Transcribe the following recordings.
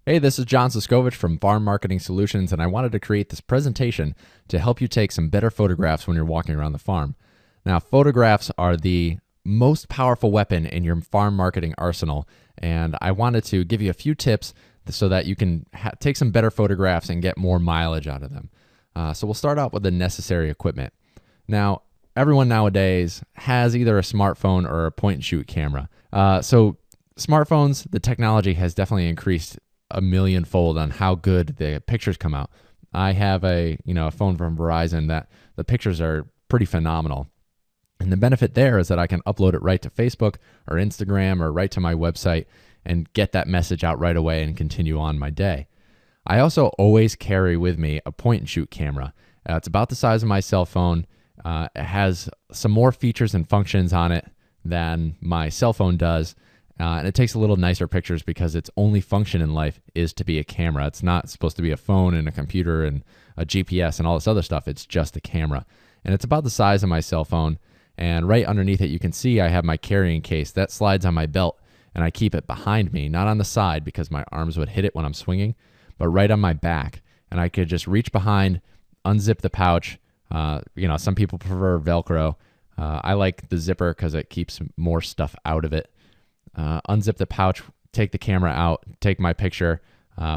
Hey, this is John Siskovich from Farm Marketing Solutions, and I wanted to create this presentation to help you take some better photographs when you're walking around the farm. Now, photographs are the most powerful weapon in your farm marketing arsenal, and I wanted to give you a few tips so that you can take some better photographs and get more mileage out of them. So we'll start out with the necessary equipment. Now, everyone nowadays has either a smartphone or a point-and-shoot camera. So smartphones, the technology has definitely increased a millionfold on how good the pictures come out. I have a phone from Verizon that the pictures are pretty phenomenal. And the benefit there is that I can upload it right to Facebook or Instagram or right to my website and get that message out right away and continue on my day. I also always carry with me a point and shoot camera. It's about the size of my cell phone. It has some more features and functions on it than my cell phone does. And it takes a little nicer pictures because its only function in life is to be a camera. It's not supposed to be a phone and a computer and a GPS and all this other stuff. It's just a camera. And it's about the size of my cell phone. And right underneath it, you can see I have my carrying case. That slides on my belt, and I keep it behind me, not on the side because my arms would hit it when I'm swinging, but right on my back. And I could just reach behind, unzip the pouch. Some people prefer Velcro. I like the zipper because it keeps more stuff out of it. Unzip the pouch, take the camera out, take my picture,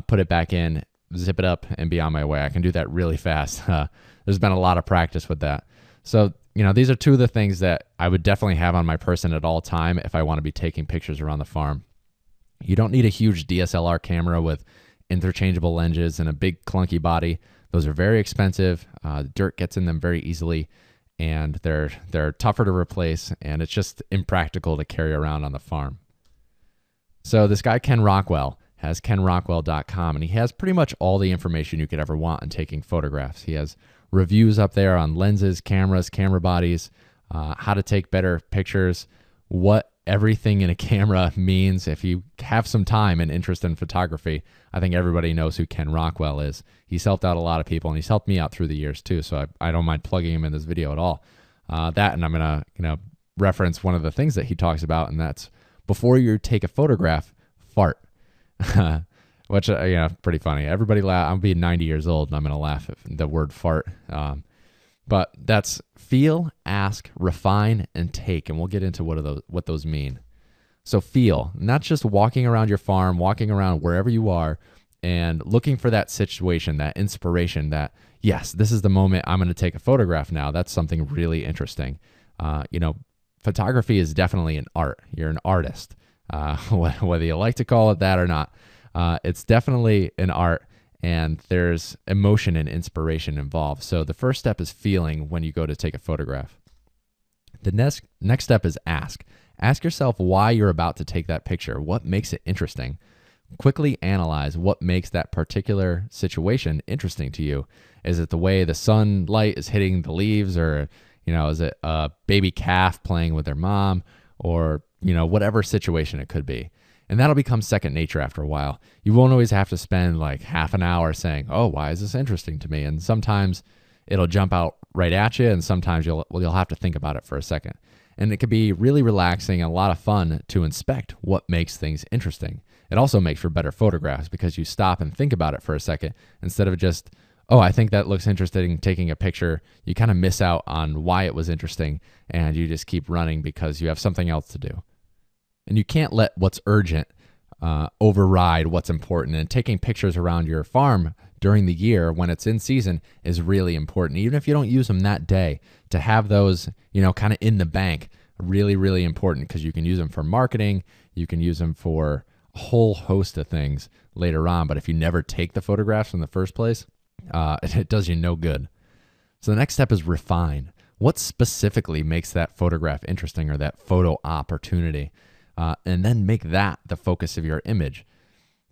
put it back in, zip it up, and be on my way. I can do that really fast. There's been a lot of practice with that. So, these are two of the things that I would definitely have on my person at all time if I want to be taking pictures around the farm. You don't need a huge DSLR camera with interchangeable lenses and a big clunky body. Those are very expensive. Dirt gets in them very easily, and they're tougher to replace, and it's just impractical to carry around on the farm. So this guy, Ken Rockwell, has kenrockwell.com, and he has pretty much all the information you could ever want in taking photographs. He has reviews up there on lenses, cameras, camera bodies, how to take better pictures, what everything in a camera means. If you have some time and interest in photography, I think everybody knows who Ken Rockwell is. He's helped out a lot of people, and he's helped me out through the years too, so I don't mind plugging him in this video at all. That, and I'm going to reference one of the things that he talks about, and that's before you take a photograph, fart. Which, pretty funny. Everybody laugh. I'm being 90 years old, and I'm going to laugh at the word fart. But that's feel, ask, refine, and take. And we'll get into what those mean. So feel, not just walking around your farm, walking around wherever you are, and looking for that situation, that inspiration, that, yes, this is the moment I'm going to take a photograph now. That's something really interesting. Photography is definitely an art. You're an artist. Whether you like to call it that or not, it's definitely an art, and there's emotion and inspiration involved. So the first step is feeling when you go to take a photograph. The next step is ask. Ask yourself why you're about to take that picture. What makes it interesting? Quickly analyze what makes that particular situation interesting to you. Is it the way the sunlight is hitting the leaves, or is it a baby calf playing with their mom, or whatever situation it could be. And that'll become second nature after a while. You won't always have to spend like half an hour saying, oh, why is this interesting to me? And sometimes it'll jump out right at you, and sometimes you'll have to think about it for a second. And it could be really relaxing and a lot of fun to inspect what makes things interesting. It also makes for better photographs because you stop and think about it for a second instead of just, oh, I think that looks interesting, taking a picture. You kind of miss out on why it was interesting, and you just keep running because you have something else to do. And you can't let what's urgent override what's important. And taking pictures around your farm during the year when it's in season is really important. Even if you don't use them that day, to have those, kind of in the bank, really, really important, because you can use them for marketing. You can use them for a whole host of things later on. But if you never take the photographs in the first place, it does you no good. So the next step is refine. What specifically makes that photograph interesting, or that photo opportunity? And then make that the focus of your image.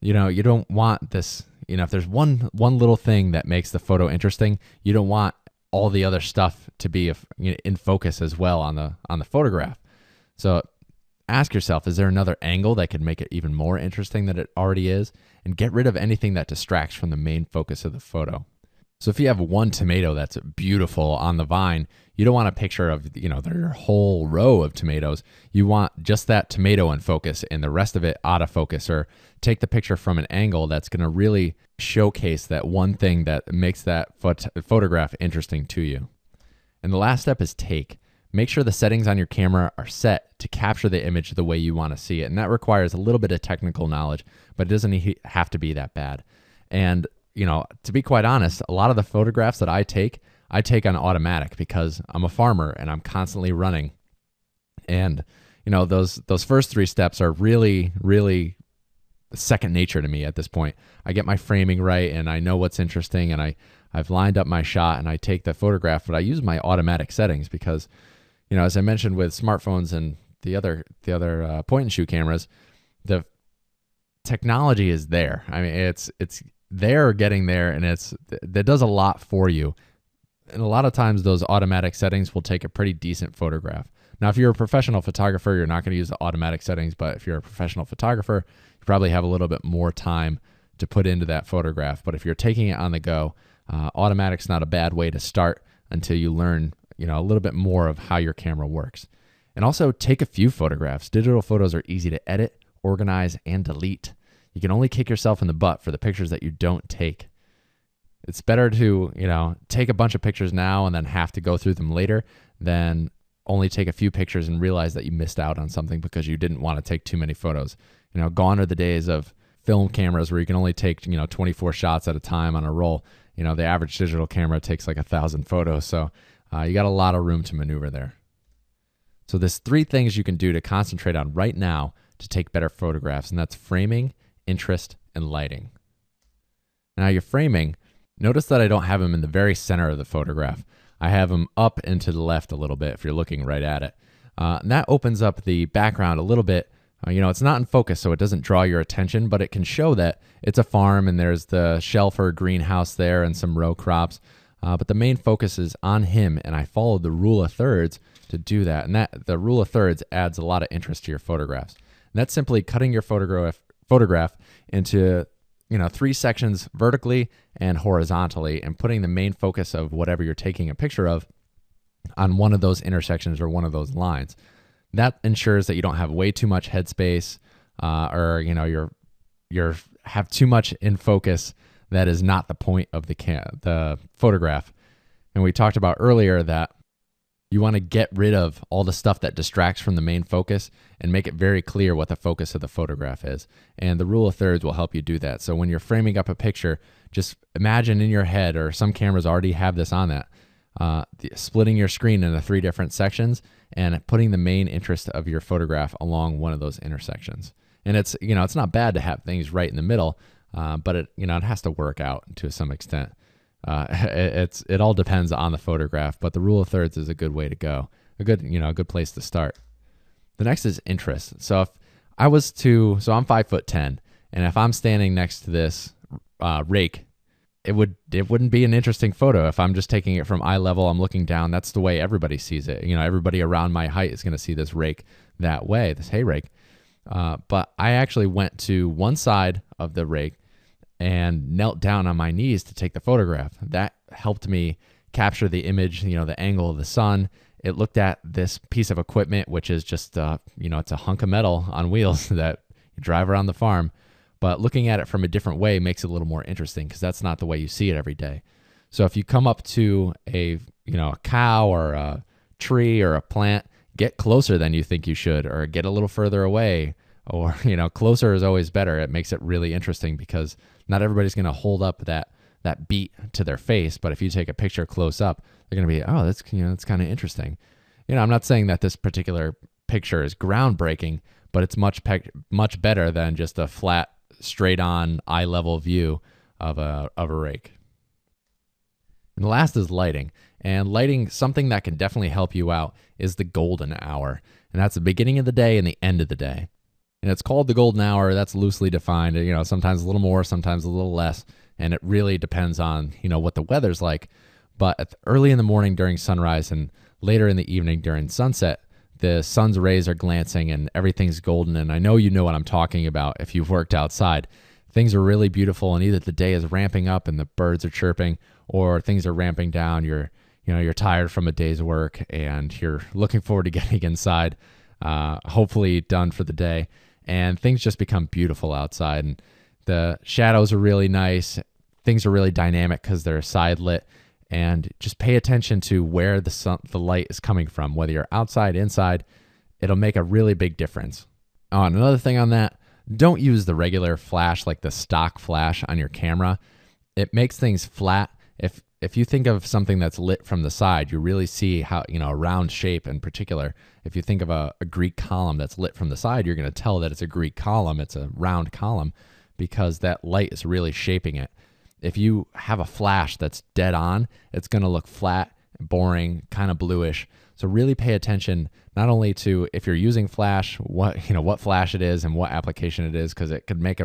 You don't want this, if there's one little thing that makes the photo interesting, you don't want all the other stuff to be in focus as well on the photograph. So ask yourself, is there another angle that could make it even more interesting than it already is? And get rid of anything that distracts from the main focus of the photo. So if you have one tomato that's beautiful on the vine, you don't want a picture of, their whole row of tomatoes. You want just that tomato in focus and the rest of it out of focus, or take the picture from an angle that's going to really showcase that one thing that makes that photograph interesting to you. And the last step is take. Make sure the settings on your camera are set to capture the image the way you want to see it. And that requires a little bit of technical knowledge, but it doesn't have to be that bad. And to be quite honest, a lot of the photographs that I take on automatic because I'm a farmer and I'm constantly running. And, those first 3 steps are really, really second nature to me at this point. I get my framing right and I know what's interesting and I've lined up my shot and I take the photograph, but I use my automatic settings because, as I mentioned with smartphones and the other point and shoot cameras, the technology is there. I mean, it's they're getting there, and that does a lot for you. And a lot of times those automatic settings will take a pretty decent photograph. Now, if you're a professional photographer, you're not going to use the automatic settings, but if you're a professional photographer, you probably have a little bit more time to put into that photograph. But if you're taking it on the go, automatic's not a bad way to start until you learn, a little bit more of how your camera works. And also take a few photographs. Digital photos are easy to edit, organize, and delete. You can only kick yourself in the butt for the pictures that you don't take. It's better to, take a bunch of pictures now and then have to go through them later than only take a few pictures and realize that you missed out on something because you didn't want to take too many photos. Gone are the days of film cameras where you can only take, 24 shots at a time on a roll. The average digital camera takes like 1,000 photos. So you got a lot of room to maneuver there. So there's 3 things you can do to concentrate on right now to take better photographs, and that's framing, interest, and lighting. Now your framing, notice that I don't have them in the very center of the photograph. I have them up and to the left a little bit if you're looking right at it. And that opens up the background a little bit. It's not in focus, so it doesn't draw your attention, but it can show that it's a farm and there's the shelf or greenhouse there and some row crops. But the main focus is on him, and I followed the rule of thirds to do that. And the rule of thirds adds a lot of interest to your photographs. And that's simply cutting your photograph into 3 sections vertically and horizontally, and putting the main focus of whatever you're taking a picture of on one of those intersections or one of those lines. That ensures that you don't have way too much headspace, or you're have too much in focus that is not the point of the photograph. And we talked about earlier that you want to get rid of all the stuff that distracts from the main focus and make it very clear what the focus of the photograph is. And the rule of thirds will help you do that. So when you're framing up a picture, just imagine in your head, or some cameras already have this on that, splitting your screen into 3 different sections and putting the main interest of your photograph along one of those intersections. And it's not bad to have things right in the middle, but it has to work out to some extent. It all depends on the photograph, but the rule of thirds is a good way to go. A good place to start. The next is interest. So if I was so I'm 5'10", and if I'm standing next to this rake, it wouldn't be an interesting photo if I'm just taking it from eye level. I'm looking down. That's the way everybody sees it. Everybody around my height is going to see this rake that way, this hay rake. But I actually went to one side of the rake and knelt down on my knees to take the photograph. That helped me capture the image, the angle of the sun. It looked at this piece of equipment, which is just, it's a hunk of metal on wheels that you drive around the farm. But looking at it from a different way makes it a little more interesting because that's not the way you see it every day. So if you come up to a cow or a tree or a plant, get closer than you think you should, or get a little further away, or, closer is always better. It makes it really interesting because not everybody's going to hold up that beat to their face, but if you take a picture close up, they're going to be, oh, that's kind of interesting. I'm not saying that this particular picture is groundbreaking, but it's much better than just a flat, straight on eye level view of a rake. And the last is lighting. And lighting, something that can definitely help you out, is the golden hour. And that's the beginning of the day and the end of the day. And it's called the golden hour. That's loosely defined. Sometimes a little more, sometimes a little less. And it really depends on, what the weather's like. But early in the morning during sunrise and later in the evening during sunset, the sun's rays are glancing and everything's golden. And I know you know what I'm talking about if you've worked outside. things are really beautiful and either the day is ramping up and the birds are chirping, or things are ramping down. You're tired from a day's work and you're looking forward to getting inside, hopefully done for the day, and things just become beautiful outside. And the shadows are really nice. Things are really dynamic because they're side lit. And just pay attention to where the light is coming from, whether you're outside, inside. It'll make a really big difference. Oh, and another thing on that, don't use the regular flash, like the stock flash on your camera. It makes things flat. If you think of something that's lit from the side, you really see how, a round shape in particular. If you think of a Greek column that's lit from the side, you're going to tell that it's a Greek column. It's a round column because that light is really shaping it. If you have a flash that's dead on, it's going to look flat, boring, kind of bluish. So really pay attention not only to, if you're using flash, what flash it is and what application it is, because it could make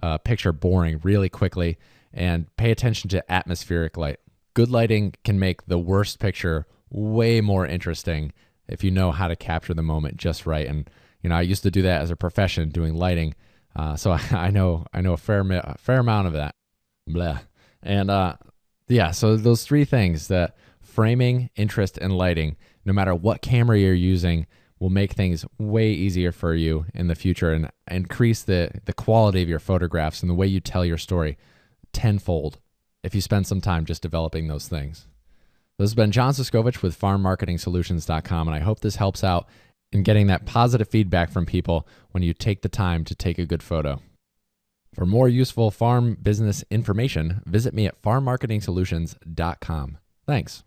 a picture boring really quickly. And pay attention to atmospheric light. Good lighting can make the worst picture way more interesting if you know how to capture the moment just right. And I used to do that as a profession, doing lighting. So I know a fair amount of that. Blah. And so those three things, that framing, interest, and lighting, no matter what camera you're using, will make things way easier for you in the future and increase the quality of your photographs and the way you tell your story tenfold if you spend some time just developing those things. This has been John Siskovich with farmmarketingsolutions.com, and I hope this helps out in getting that positive feedback from people when you take the time to take a good photo. For more useful farm business information, visit me at farmmarketingsolutions.com. Thanks.